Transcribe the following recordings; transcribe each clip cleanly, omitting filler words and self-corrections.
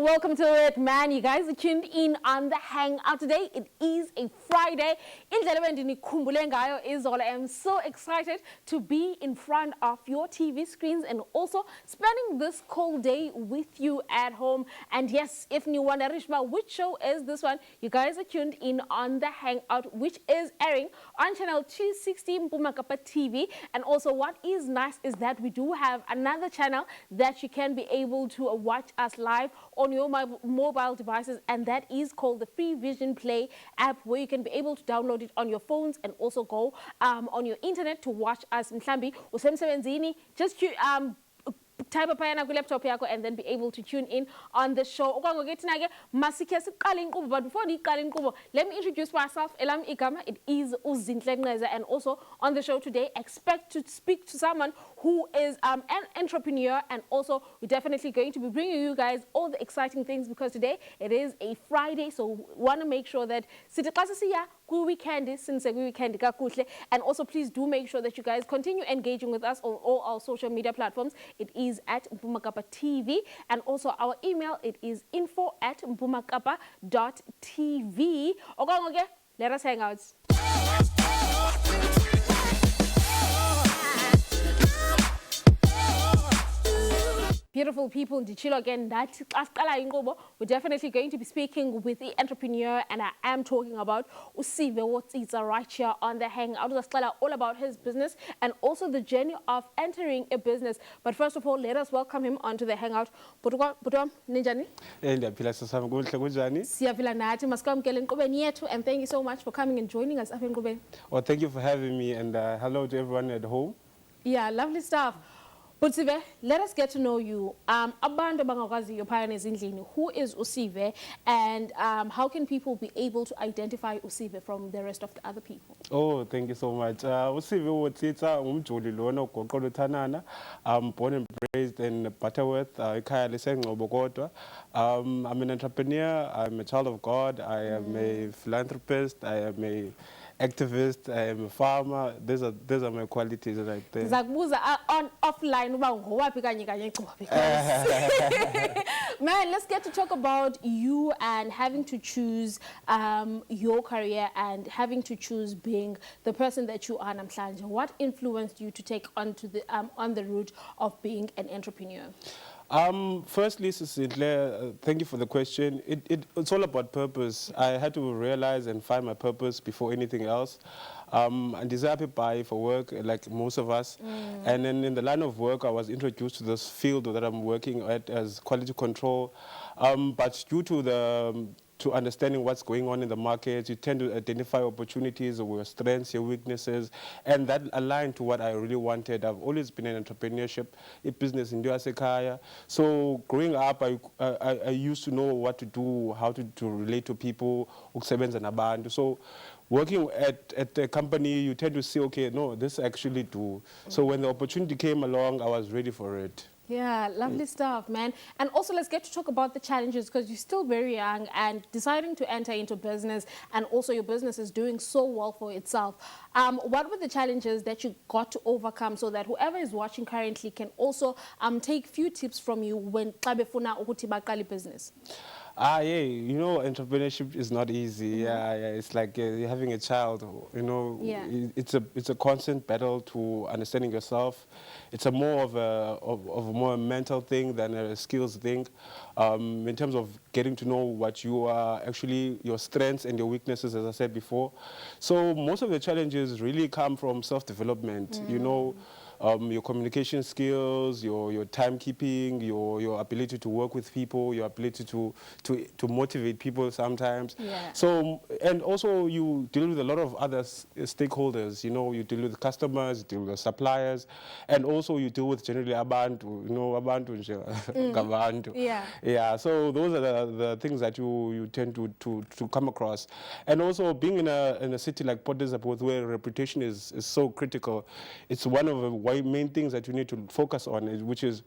welcome to it, man. You guys are tuned in on the Hangout today. It is a Friday. I am so excited to be in front of your TV screens and also spending this cold day with you at home. And yes, if you wonder which show is this one, you guys are tuned in on the Hangout, which is airing on channel 260 Mpumakapa TV. And also what is nice is that we do have another channel that you can be able to watch us live on your mobile devices, and that is called the Free Vision Play app, where you can be able to download it on your phones and also go on your internet to watch us. Mhlambi usemsebenzini, just type up on laptop yako and then be able to tune in on the show. But before let me introduce myself. It is Uzinhle, and also on the show today, expect to speak to someone who is an entrepreneur, and also we're definitely going to be bringing you guys all the exciting things, because today it is a Friday, so want to make sure that weekend, and also please do make sure that you guys continue engaging with us on all our social media platforms. It is at Mpumakapa TV, and also our email, it is info@mpumakapa.tv. Okay, let us hang out. Beautiful people, Dichilo again. We're definitely going to be speaking with the entrepreneur, and I am talking about Usive Wotsitsa right here on the Hangout. All about his business and also the journey of entering a business. But first of all, let us welcome him onto the Hangout. Ninjani? And thank you so much for coming and joining us. Well, thank you for having me, and hello to everyone at home. Yeah, lovely stuff. But Usive, let us get to know you. Who is Usive, and how can people be able to identify Usive from the rest of the other people? Oh, thank you so much. Usive Wotsitsa, I'm born and raised in Butterworth, I'm an entrepreneur, I'm a child of God, I am a philanthropist, I am a activist, I am a farmer. These are my qualities right there. On offline, man, let's get to talk about you and having to choose your career and having to choose being the person that you are. What influenced you to take on the route of being an entrepreneur? Firstly, Cecilia, thank you for the question. It's all about purpose. I had to realize and find my purpose before anything else. And desire to buy for work, like most of us. And then in the line of work, I was introduced to this field that I'm working at as quality control. But due to understanding what's going on in the market, you tend to identify opportunities or your strengths, your weaknesses, and that aligned to what I really wanted. I've always been in entrepreneurship, in business in Sekaya. So growing up, I used to know what to do, how to relate to people, so working at a company, you tend to see, okay, no, this actually do. So when the opportunity came along, I was ready for it. Yeah, lovely stuff, man. And also, let's get to talk about the challenges, because you're still very young and deciding to enter into business, and also your business is doing so well for itself. What were the challenges that you got to overcome so that whoever is watching currently can also take few tips from you when business? Yeah, you know, entrepreneurship is not easy. Yeah, it's like having a child. You know, it's a constant battle to understanding yourself. It's a more of a more mental thing than a skills thing. In terms of getting to know what you are, actually your strengths and your weaknesses, as I said before. So most of the challenges really come from self-development. You know. Your communication skills, your timekeeping, your ability to work with people, your ability to motivate people sometimes. Yeah. So, and also you deal with a lot of other stakeholders. You know, you deal with customers, you deal with suppliers, and also you deal with generally abantu. You know, abantu gabantu. Yeah. Yeah. So those are the things that you tend to come across, and also being in a city like Port Elizabeth, where reputation is so critical. It's one of the main things that you need to focus on, which is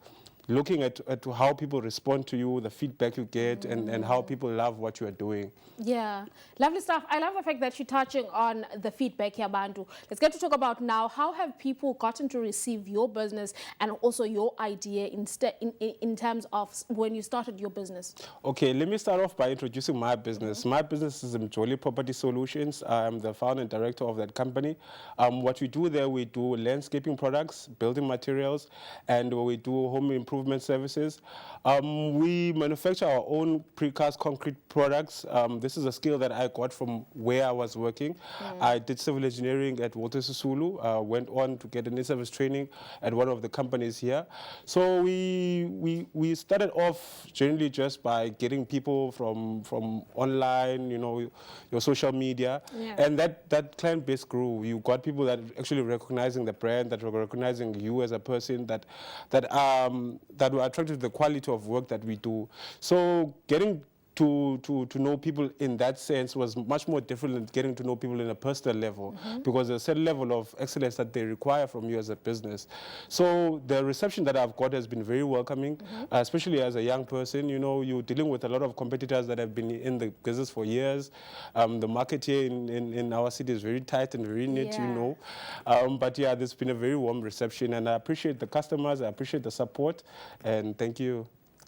looking at how people respond to you, the feedback you get, and how people love what you are doing. Yeah, lovely stuff. I love the fact that you're touching on the feedback here, Bantu. Let's get to talk about now, how have people gotten to receive your business and also your idea in terms of when you started your business? Okay, let me start off by introducing my business. My business is Mjoli Property Solutions. I'm the founder and director of that company. What we do there, we do landscaping products, building materials, and we do home improvement services. We manufacture our own precast concrete products. This is a skill that I got from where I was working. I did civil engineering at Walter Sisulu, went on to get an in-service training at one of the companies here. So we started off generally just by getting people from online, you know, your social media, and that client base grew. You got people that actually recognizing the brand, that were recognizing you as a person, that were attracted to the quality of work that we do. So getting to know people in that sense was much more different than getting to know people in a personal level, because there's a certain level of excellence that they require from you as a business. So the reception that I've got has been very welcoming, especially as a young person. You know, you're dealing with a lot of competitors that have been in the business for years. The market here in our city is very tight and very knit, you know. But yeah, there's been a very warm reception, and I appreciate the customers, I appreciate the support, and thank you.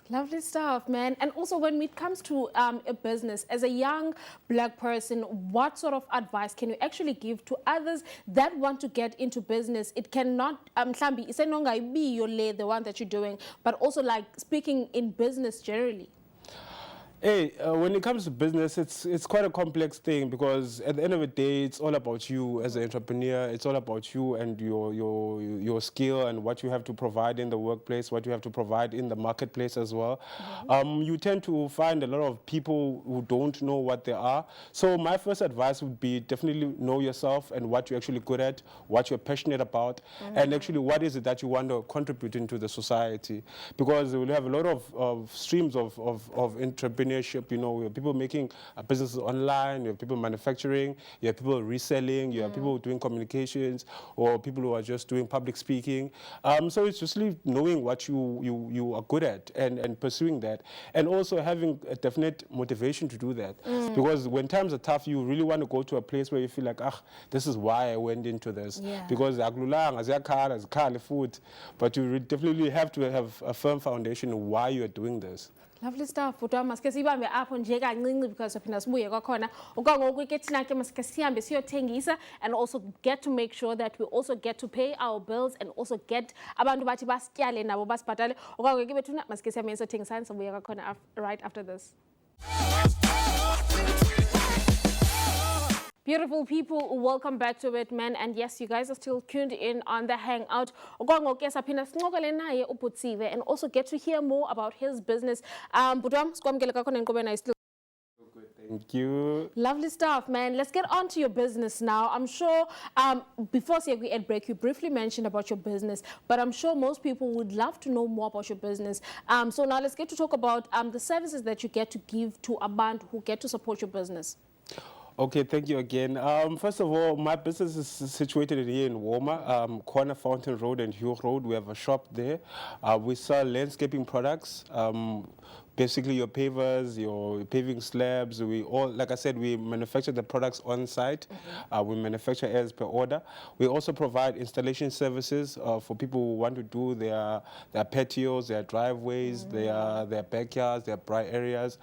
Lovely stuff, man. And also, when it comes to a business, as a young black person, what sort of advice can you actually give to others that want to get into business? It cannot, mhlambi, isenonga be your lay, the one that you're doing, but also like speaking in business generally. Hey, when it comes to business, it's quite a complex thing, because at the end of the day, it's all about you as an entrepreneur. It's all about you and your skill and what you have to provide in the workplace, what you have to provide in the marketplace as well. You tend to find a lot of people who don't know what they are. So my first advice would be definitely know yourself and what you're actually good at, what you're passionate about, and actually what is it that you want to contribute into the society. Because we have a lot of streams of entrepreneurship. You know, you have people making businesses online, you have people manufacturing, you have people reselling, you have people doing communications, or people who are just doing public speaking. So it's just really knowing what you are good at and pursuing that, and also having a definite motivation to do that. Because when times are tough, you really want to go to a place where you feel like, this is why I went into this. Because food, but you definitely have to have a firm foundation of why you are doing this. Lovely stuff. Futhi masike sibambe apho nje kancinci because phina sibuye kwakhona okwangoku ke thina ke masike sihambe siyothengisa, and also get to make sure that we also get to pay our bills and also get abantu bathi basityale nabo basibhatale. Okwangoku ke bethuna masike sihambe siyothengisa, sibuye kwakhona right after this. Beautiful people, welcome back to it, man. And yes, you guys are still tuned in on the Hangout. And also get to hear more about his business. Thank you. Lovely stuff, man. Let's get on to your business now. I'm sure before we ad break, you briefly mentioned about your business, but I'm sure most people would love to know more about your business. So now let's get to talk about the services that you get to give to a band who get to support your business. Okay, thank you again. First of all, my business is situated here in Woma, corner Fountain Road and Hugh Road. We have a shop there. We sell landscaping products. Basically your pavers, your paving slabs, we all, like I said, we manufacture the products on site. We manufacture as per order. We also provide installation services for people who want to do their patios, their driveways, their backyards, their bright areas.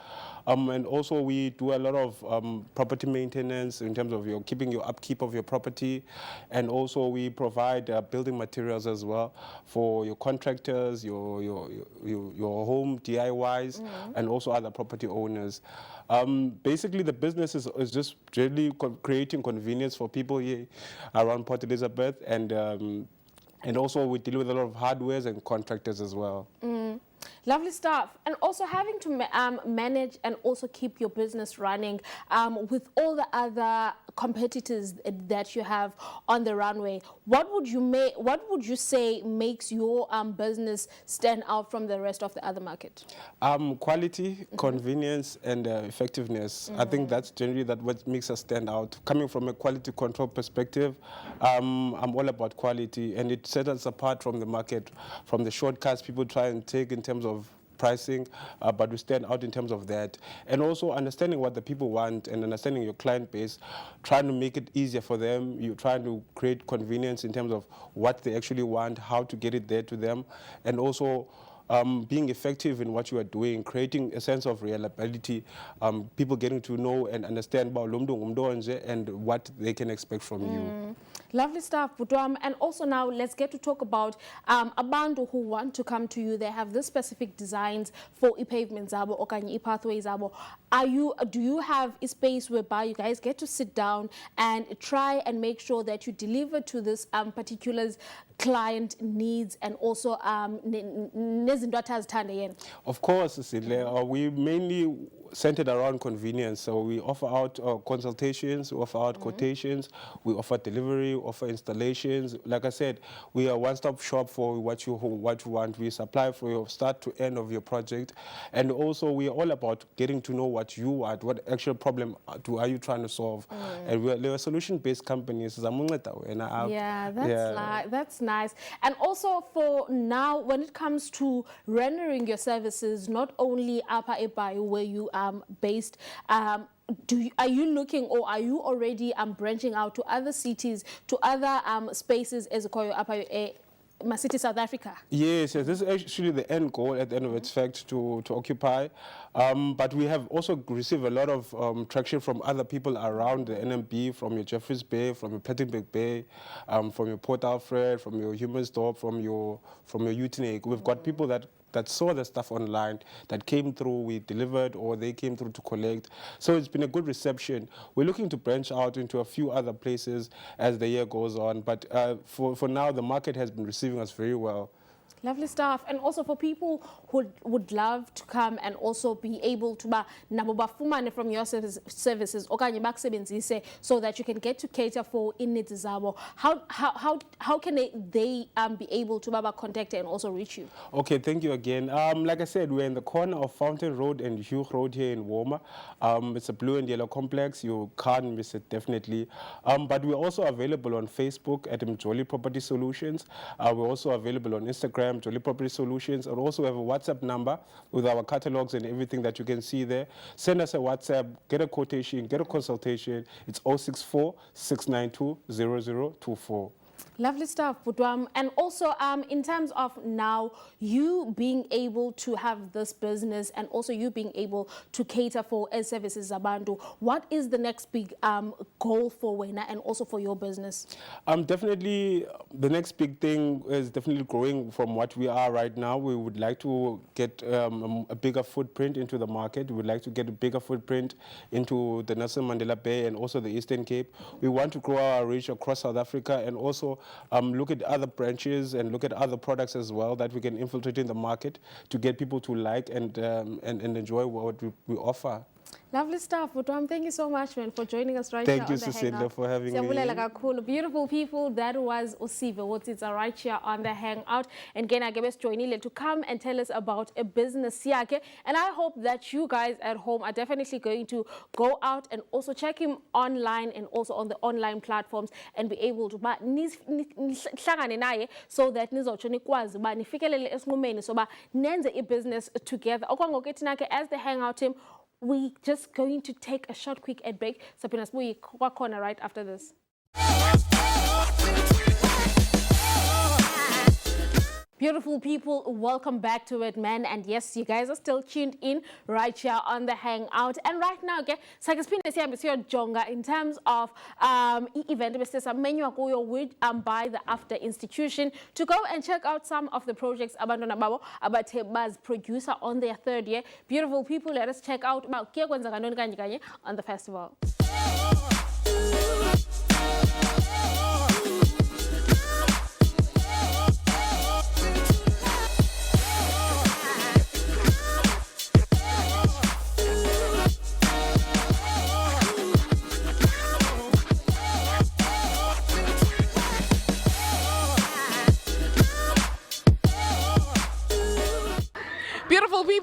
And also we do a lot of property maintenance in terms of keeping your upkeep of your property. And also we provide building materials as well for your contractors, your home DIYs, and also other property owners. Basically, the business is just really creating convenience for people here around Port Elizabeth, and also we deal with a lot of hardwares and contractors as well. Lovely stuff. And also having to manage and also keep your business running with all the other competitors that you have on the runway. What would you say makes your business stand out from the rest of the other market? Quality, convenience, and effectiveness. I think that's generally what makes us stand out. Coming from a quality control perspective, I'm all about quality, and it sets us apart from the market, from the shortcuts people try and take in terms of pricing, but we stand out in terms of that. And also understanding what the people want and understanding your client base, trying to make it easier for them. You're trying to create convenience in terms of what they actually want, how to get it there to them, and also being effective in what you are doing, creating a sense of reliability, people getting to know and understand about and what they can expect from you. Lovely stuff, Butwam. And also now let's get to talk about abantu who want to come to you. They have this specific designs for pavements zabo okanye pathways zabo. Do you have a space whereby you guys get to sit down and try and make sure that you deliver to this particular client needs and also Of course, Sidle, we mainly centered around convenience. So we offer out consultations, we offer out quotations, we offer delivery, we offer installations. Like I said, we are a one-stop shop for what you want. We supply for your start to end of your project. And also we are all about getting to know what you want, what actual problem are you trying to solve. And we're a solution-based company. Yeah, that's nice. And also for now, when it comes to rendering your services, not only Apa Epai, where you are based, are you looking or are you already branching out to other cities, to other spaces as a Koyo Apa my city, South Africa? Yes, this is actually the end goal at the end of its fact to occupy. But we have also received a lot of traction from other people around the NMB, from your Jeffreys Bay, from your Plettenberg Bay, from your Port Alfred, from your Humansdorp, from your Utenake. We've got people that saw the stuff online, that came through, we delivered, or they came through to collect. So it's been a good reception. We're looking to branch out into a few other places as the year goes on. But for now, the market has been receiving us very well. Lovely stuff. And also for people who would love to come and also be able to nabo from your services so that you can get to cater for in needs zabo. How can they be able to contact and also reach you? Okay, thank you again. Like I said, we're in the corner of Fountain Road and Hugh Road here in Woma. It's a blue and yellow complex. You can't miss it, definitely. But we're also available on Facebook at Jolly Property Solutions. We're also available on Instagram, Jolly Property Solutions, and also have a WhatsApp number with our catalogs and everything that you can see there. Send us a WhatsApp, get a quotation, get a consultation. It's 064 692 0024. Lovely stuff, Putwam. And also in terms of now you being able to have this business and also you being able to cater for services Zabandu, what is the next big goal for Wena and also for your business? Definitely the next big thing is definitely growing from what we are right now. We would like to get a bigger footprint into the market. We would like to get a bigger footprint into the Nelson Mandela Bay and also the Eastern Cape. We want to grow our reach across South Africa and also look at other branches and look at other products as well that we can infiltrate in the market to get people to like and enjoy what we offer. Lovely stuff, Butwam. Thank you so much, man, for joining us right here. Thank you, Cecilia, for having me. Cool, beautiful people. That was Usive. What is right here on the Hangout. And again, I gave joining to come and tell us about a business yake. And I hope that you guys at home are definitely going to go out and also check him online and also on the online platforms and be able to so that nifikelele business together. As the Hangout team, we're just going to take a short, quick ad break. Sapinas Bui corner right after this. Beautiful people, welcome back to it, man. And yes, you guys are still tuned in right here on the Hangout. And right now, okay, so Jonga in terms of event by the After Institution to go and check out some of the projects Abandona Babo about Buzz producer on their third year. Beautiful people, let us check out about on the festival.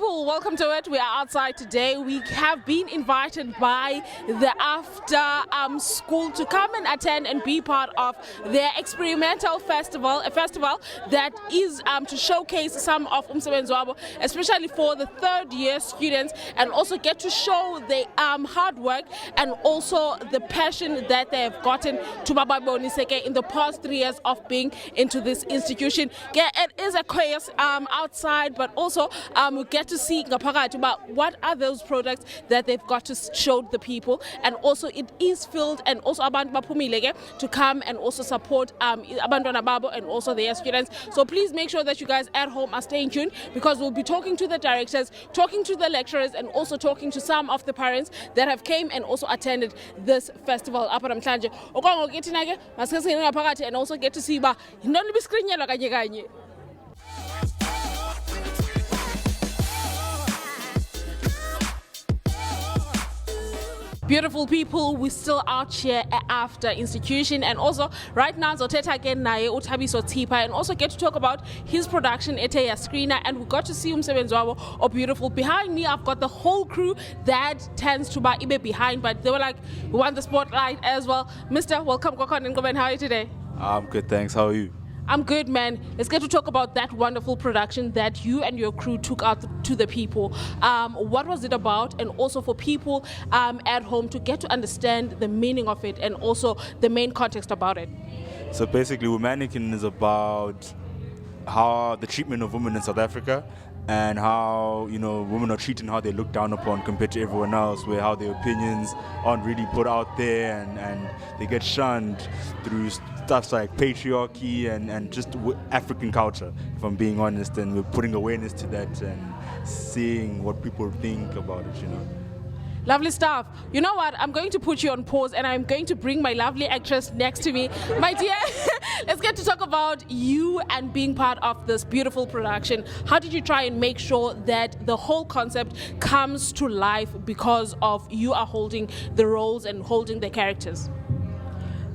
people, welcome to it. We are outside today. We have been invited by the after school to come and attend and be part of their experimental festival, a festival that is to showcase some of umsebenzi wabo, especially for the third year students, and also get to show the hard work and also the passion that they have gotten to bababoniseke in the past 3 years of being into this institution. Yeah, it is a chaos outside, but also we get to see about what are those products that they've got to show the people, and also it is filled, and also abantu baphumile to come and also support abantwana babo and also their students. So please make sure that you guys at home are staying tuned, because we'll be talking to the directors, talking to the lecturers, and also talking to some of the parents that have came and also attended this festival apha namhlanje. Okwangokuthi ke masike singene ngaphakathi and also get to see ba yintoni biskrinyelwa kanye kanye. Beautiful people, we're still out here after institution, and also right now Zoteta again naye uThabiso Tsipa, and also get to talk about his production Eteya Screener, and we got to see umsebenzi wabo. Oh, beautiful. Behind me I've got the whole crew that tends to buy Ibe behind, but they were like, we want the spotlight as well. Mr. Welcome, Kokon and Goben. How are you today? I'm good, thanks. How are you? I'm good, man. Let's get to talk about that wonderful production that you and your crew took out to the people. What was it about? And also for people at home to get to understand the meaning of it and also the main context about it. So basically, Womanican is about how the treatment of women in South Africa, and how, you know, women are treated and how they look down upon compared to everyone else, where how their opinions aren't really put out there, and they get shunned through stuff like patriarchy and just African culture, if I'm being honest, and we're putting awareness to that and seeing what people think about it, you know. Lovely stuff. You know what? I'm going to put you on pause, and I'm going to bring my lovely actress next to me. My dear, let's get to talk about you and being part of this beautiful production. How did you try and make sure that the whole concept comes to life because of you are holding the roles and holding the characters?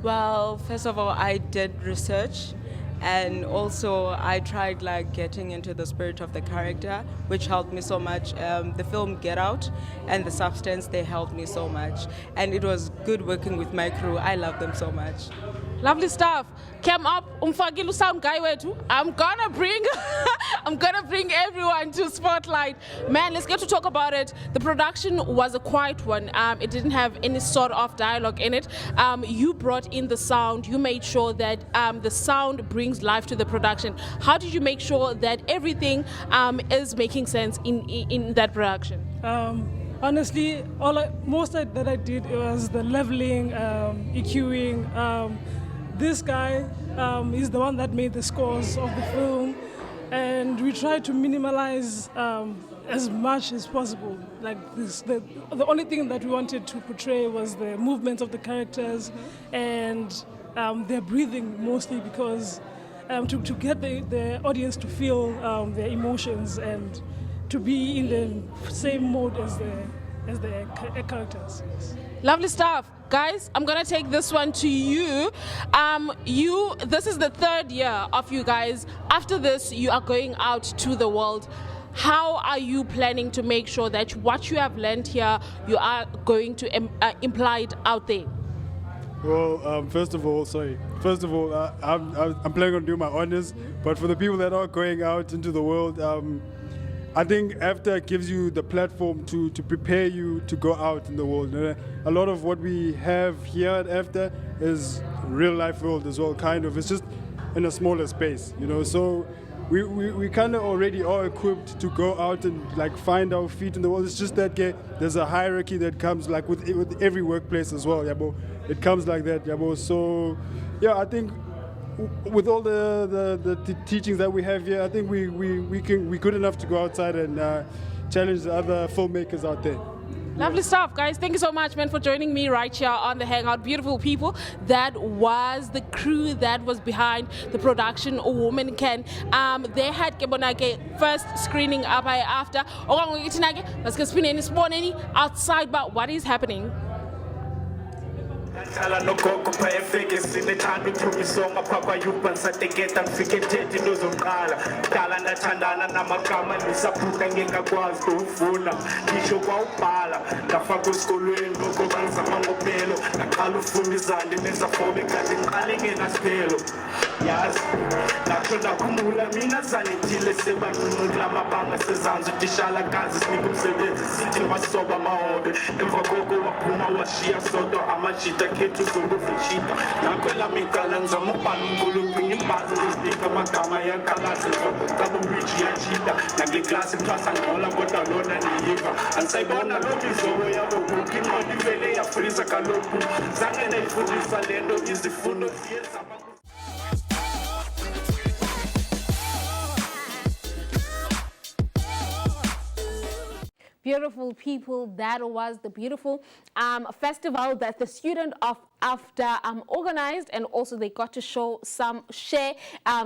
Well, first of all, I did research, and also I tried like getting into the spirit of the character, which helped me so much. The film Get Out and The Substance, they helped me so much, and it was good working with my crew. I love them so much. Lovely stuff. Came up, umfagilu sound guy wetu. I'm gonna bring everyone to spotlight. Man, let's get to talk about it. The production was a quiet one. It didn't have any sort of dialogue in it. You brought in the sound. You made sure that the sound brings life to the production. How did you make sure that everything is making sense in that production? Honestly, most that I did was the leveling, EQing. This guy is the one that made the scores of the film, and we tried to minimalize as much as possible. Like this, the only thing that we wanted to portray was the movements of the characters and their breathing, mostly because to get the audience to feel their emotions and to be in the same mode as the characters. Lovely stuff. Guys, I'm gonna take this one to you. This is the third year of you guys. After this, you are going out to the world. How are you planning to make sure that what you have learned here, you are going to imply it out there? Well, first of all, I'm planning on doing my honors, but for the people that are going out into the world, I think AFTA gives you the platform to prepare you to go out in the world. A lot of what we have here at AFTA is real life world as well, kind of. It's just in a smaller space, you know. So we kind of already are equipped to go out and like find our feet in the world. It's just that there's a hierarchy that comes like with every workplace as well, yabo. It comes like that, yabo. So yeah, I think with all the teachings that we have here, I think we're good enough to go outside and challenge the other filmmakers out there. Lovely stuff, guys. Thank you so much, man, for joining me right here on the Hangout. Beautiful people. That was the crew that was behind the production Woman Can. They had Kebonake first screening up after. Let's get spin any spawn any outside, but what is happening? Tala no koko pa efeke sinethanda uthungisonga phakwa yuba ngisateketa ngifike ethethi into zomqala kudala ndathandana namagama nisaphuka ngengakwazi ukuvuna ngisho kwawubhala ngafaka esikolweni lokho bangizama ngopelo ngaqala ufunda izandi nezafobe kanti ngiqale ngenasiphelo yazi natsho ndakhumbula mina zanithile sebancinci kulamabanga sezansi utishalakazi sinika umsebenzi sithi masoba amahobe emva koko waphuma washiya sodwa amajita khethu zokuvishita nakhwela micala ngizama ukubhala unkulunkulu imbazi ngizidika amagama yankalazi kabubishi yajita nangeklasi mthwasa ngcola kodwa lona niyiva angisayibona lokhu izobo yabo bukho incwadi ivele yafrisa kaloku zange nayifundisa le nto izifundo ziye zaba Beautiful people, that was the beautiful festival that the student of AFDA organized, and also they got to share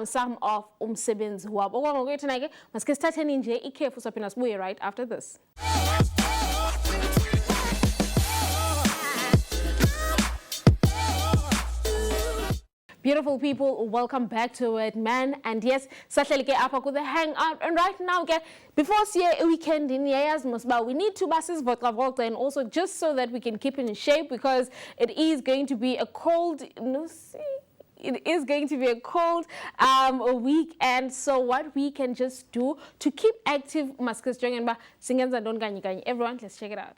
some of umsebenzi wabo. Okwangokwethu nake masike sithatheni nje ikhefu sophina sibuye right after this. Beautiful people, welcome back to it, man. And yes, sahleli ke apha ku the Hangout. And right now, before siye weekend in we need to buses voca and also just so that we can keep in shape, because it is going to be a cold, it is going to be a cold week, and so what we can just do to keep active, everyone, let's check it out.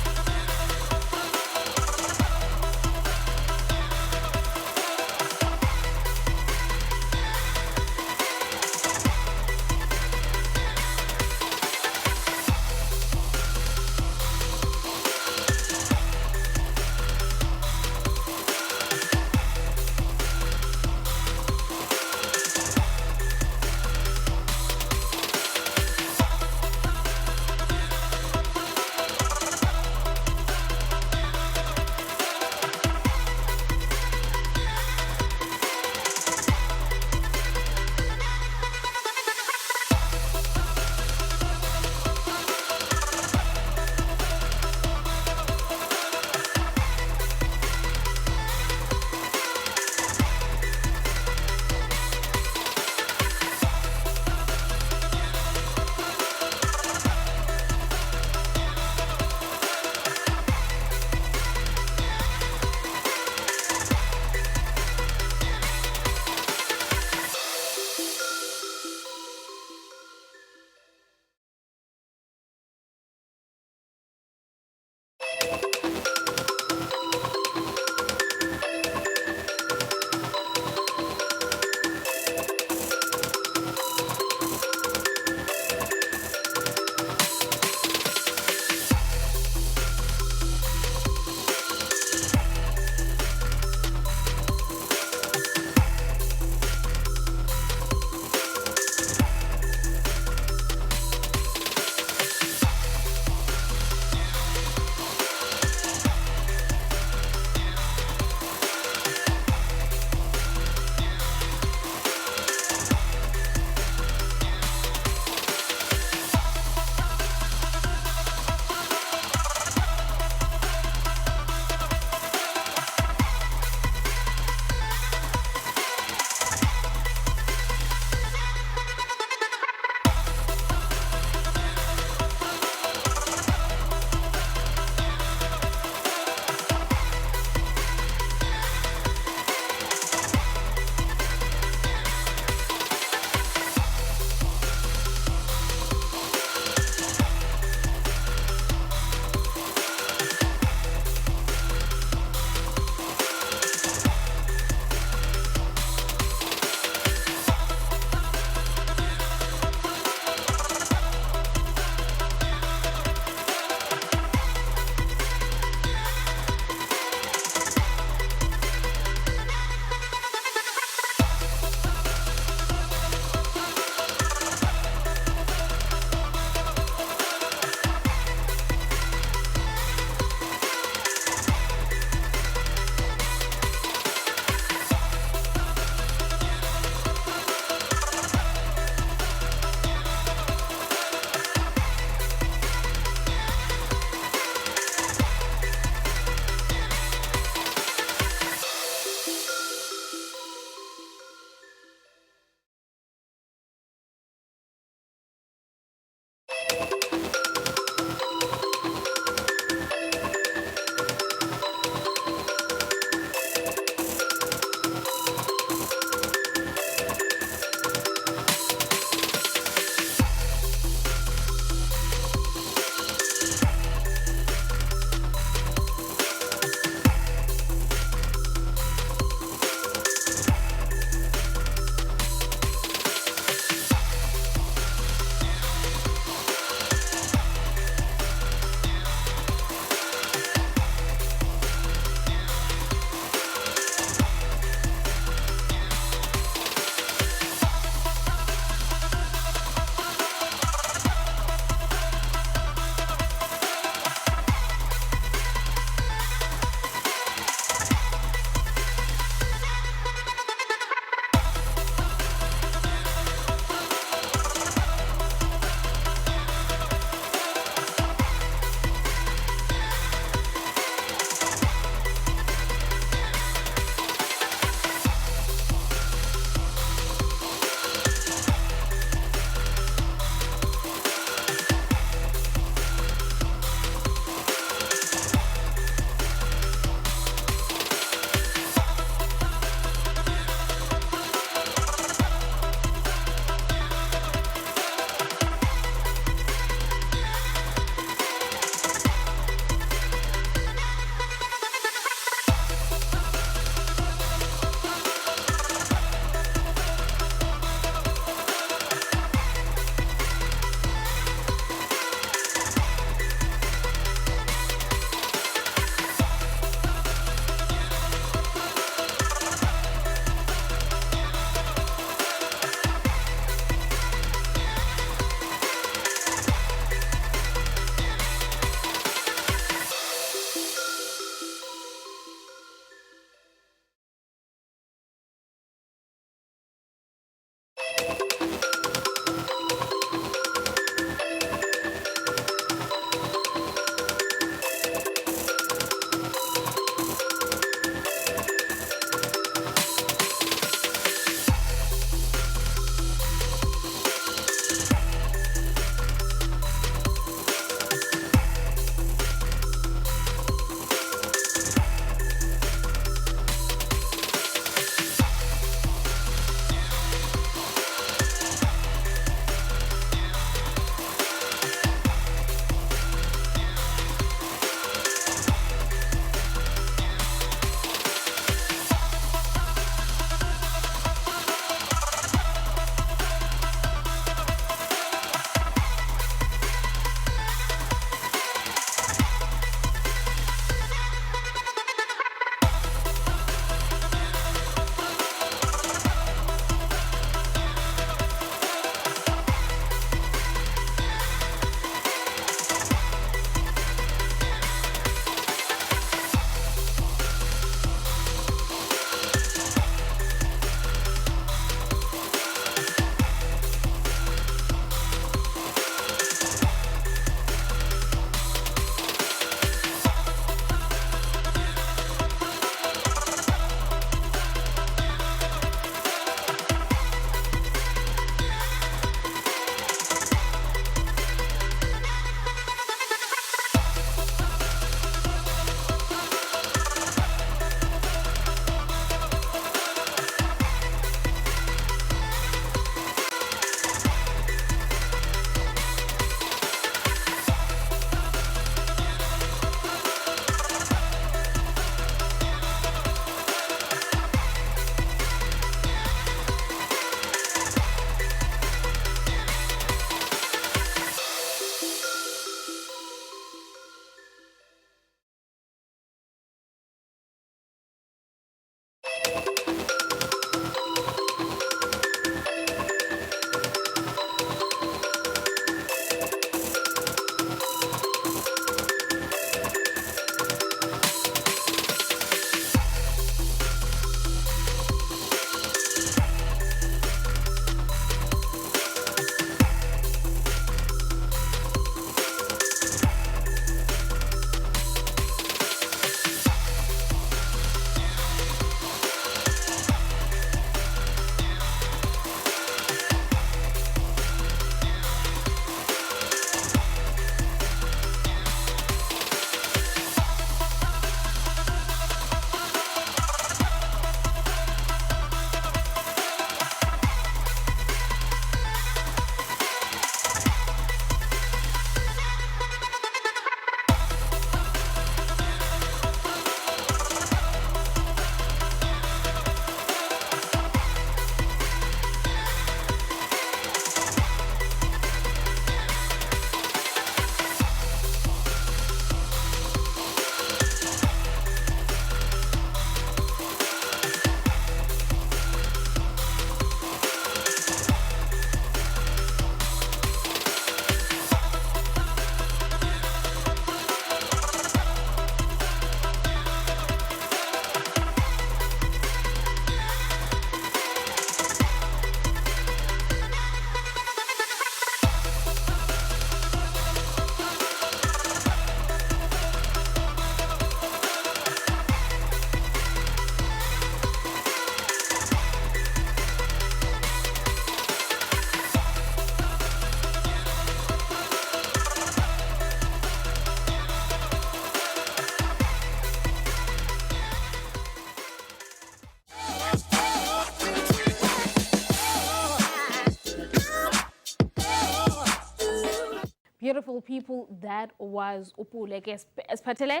Beautiful people, that was Upule. Especially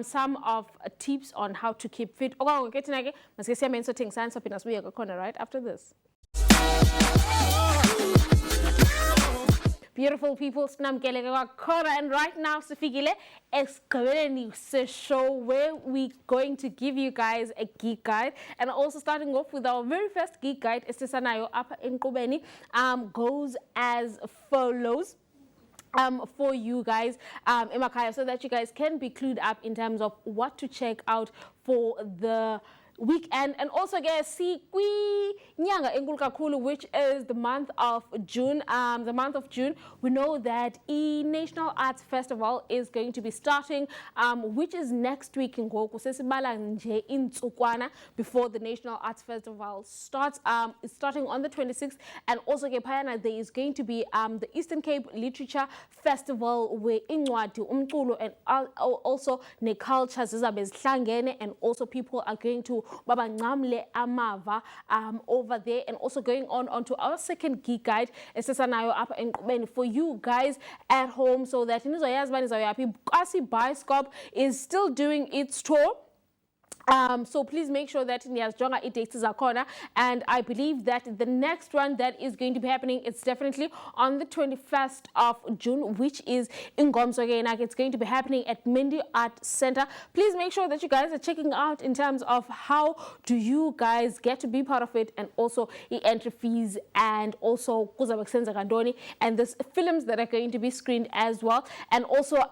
some of tips on how to keep fit. Oh, okay, tonight, right after this. Beautiful people, and right now, Sifigile is a show where we're going to give you guys a geek guide, and also starting off with our very first geek guide, Estesanayo Apa in Kubeni, goes as follows. For you guys, Emakaya, so that you guys can be clued up in terms of what to check out for the weekend. And also guys, see nyanga Engulkakulu, which is the month of June. The month of June, we know that National Arts Festival is going to be starting, which is next week in Goku in Tsukwana, before the National Arts Festival starts. It's starting on the 26th, and also Gepayana, there is going to be the Eastern Cape Literature Festival where Inwati Umculo and also ne cultures and also people are going to Baba Ngamle Amava over there, and also going on to our second geek guide, Esesanayo Apa and for you guys at home, so that Kasi Bioscope is still doing its tour. So please make sure that Nyasjonga it takes a corner, and I believe that the next one that is going to be happening, it's definitely on the 21st of June, which is in Gomsogenak. It's going to be happening at Mindy Art Center. Please make sure that you guys are checking out in terms of how do you guys get to be part of it, and also the entry fees, and also Kuzabakenza Gandoni, and the films that are going to be screened as well. And also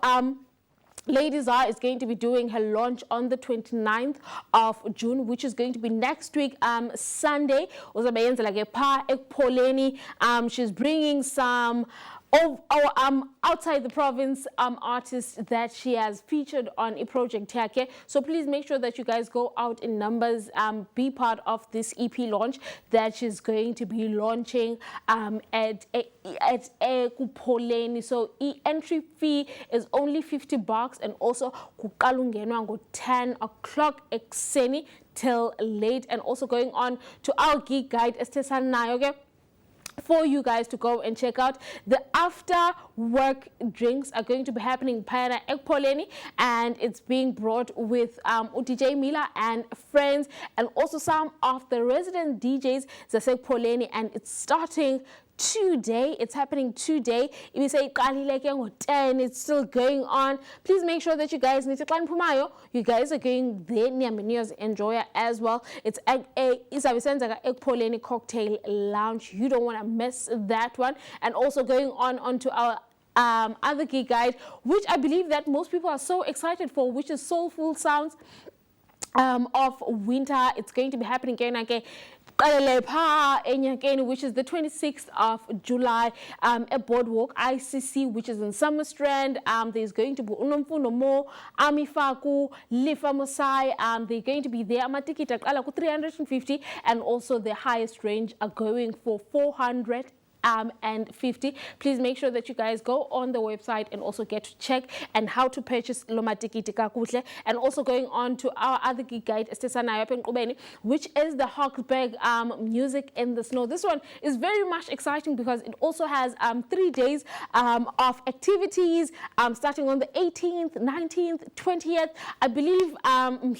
Lady Zar is going to be doing her launch on the 29th of June, which is going to be next week, Sunday. She's bringing some of our outside the province artists that she has featured on a project here. So please make sure that you guys go out in numbers, be part of this EP launch that she's going to be launching at Kupoleni. So entry fee is only $50, and also kukalungenwa 10 o'clock ekseni till late. And also going on to our geek guide, Estesanayo, for you guys to go and check out. The after work drinks are going to be happening Payana Ekpoleni, and it's being brought with DJ Mila and friends, and also some of the resident DJs Zasek Poleni, and it's starting today. It's happening today. If you say 10, it's still going on. Please make sure that you guys need to climb Pumayo. You guys are going there near Menios Enjoyer as well. It's a Poleni Cocktail Lounge. You don't want to miss that one. And also going on to our other geek guide, which I believe that most people are so excited for, which is Soulful Sounds of Winter. It's going to be happening again, which is the 26th of July at Boardwalk ICC, which is in Summerstrand. There's going to be Unomfuno Mo, Amifaku, Lifa Mosai. They're going to be there. Amatikita 350, and also the highest range are going for 450. Please make sure that you guys go on the website and also get to check and how to purchase Lomatikiti Kakutle. And also going on to our other geek guide, which is the Hawksburg Music in the Snow. This one is very much exciting because it also has 3 days of activities starting on the 18th, 19th, 20th. I believe I'm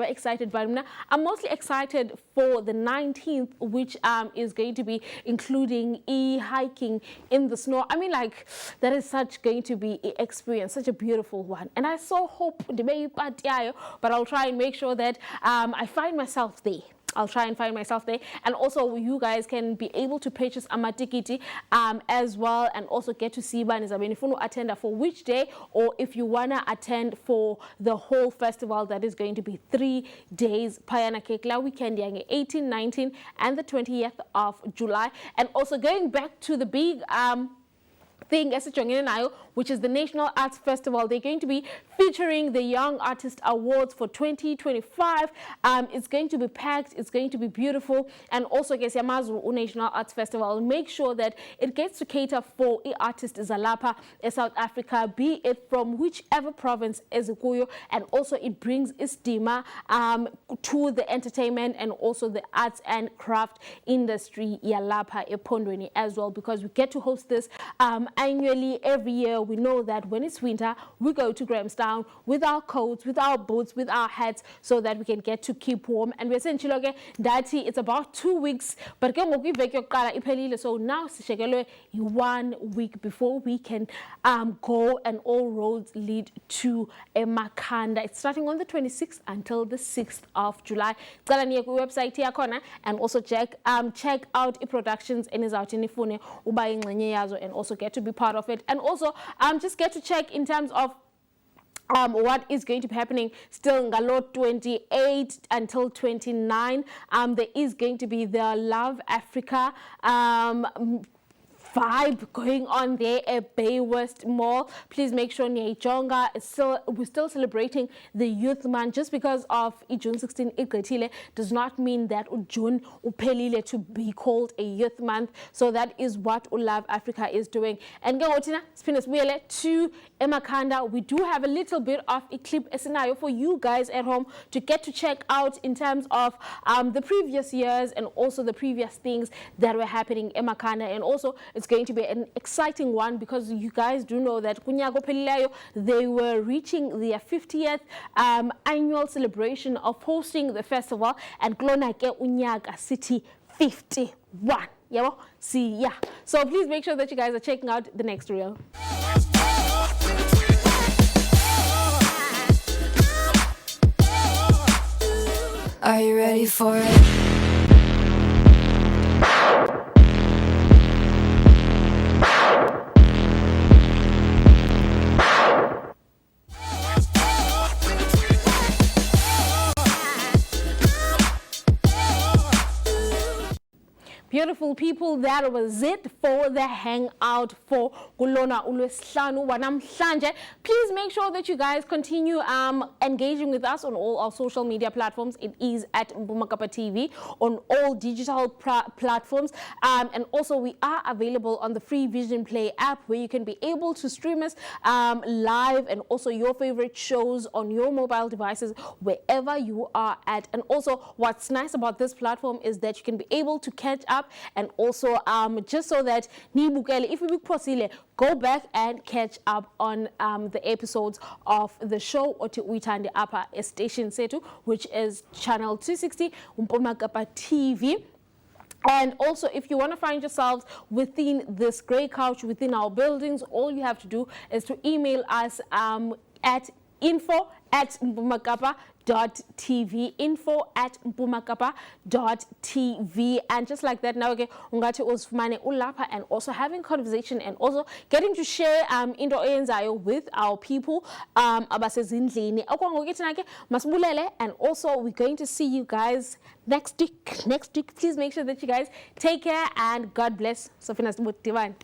excited, but I'm mostly excited for the 19th, which is going to be including hiking in the snow. I mean, like, that is going to be an experience, such a beautiful one. And I so hope the baby part, but I'll try and make sure that I find myself there. I'll try and find myself there. And also you guys can be able to purchase Amatikiti as well, and also get to see Banizabeni if you attend for which day, or if you want to attend for the whole festival that is going to be 3 days. Payana Kekla weekend 18, 19 and the 20th of July. And also going back to the big thing, which is the National Arts Festival. They're going to be featuring the Young Artist Awards for 2025. It's going to be packed. It's going to be beautiful. And also, Yamazu National Arts Festival, make sure that it gets to cater for artists Zalapa in South Africa, be it from whichever province is Kuyo, and also it brings Istima to the entertainment and also the arts and craft industry Yalapa Epondweni as well, because we get to host this annually, every year, we know that when it's winter, we go to Grahamstown with our coats, with our boots, with our hats, so that we can get to keep warm. And we're essentially, it's about 2 weeks, but so now sishekelwe 1 week before we can go, and all roads lead to Makhanda. It's starting on the 26th until the 6th of July. Website here, and also check out productions and is out in Ifune and also get to be part of it, and also just get to check in terms of what is going to be happening still Ngalo 28 until 29. There is going to be the Love Africa vibe going on there at Bay West Mall. Please make sure Nyaichonga we're still celebrating the Youth Month. Just because of June 16 Ikretile does not mean that June upelile to be called a Youth Month. So that is what Love Africa is doing. And Gaotina, Spinas Wele to Emakanda, we do have a little bit of a clip scenario for you guys at home to get to check out in terms of the previous years and also the previous things that were happening in Emakanda. And also it's going to be an exciting one, because you guys do know that Kunyago Pelilayo, they were reaching their 50th annual celebration of hosting the festival, and Klonake Unyaga City 51. Yeah, see, yeah. So please make sure that you guys are checking out the next reel. Are you ready for it? Beautiful people, that was it for the Hangout for Kulona Ulweslanu Wanamhlanje. Please make sure that you guys continue engaging with us on all our social media platforms. It is at Mpumakapa TV on all digital platforms. And also we are available on the free Vision Play app, where you can be able to stream us live, and also your favorite shows on your mobile devices wherever you are at. And also what's nice about this platform is that you can be able to catch up, and also just so that if we possible, go back and catch up on the episodes of the show Uitande Upper Station Setu, which is channel 260 Mpumakapa TV. And also, if you want to find yourselves within this grey couch within our buildings, all you have to do is to email us at info@mpumakapa.tv, info@mpumakapa.tv. And just like that, now okay, ungati usfumane ulapa, and also having conversation, and also getting to share into oyenzayo with our people abasezindlini. Masibulele, and also we're going to see you guys next week. Please make sure that you guys take care, and God bless. Sofina Divine.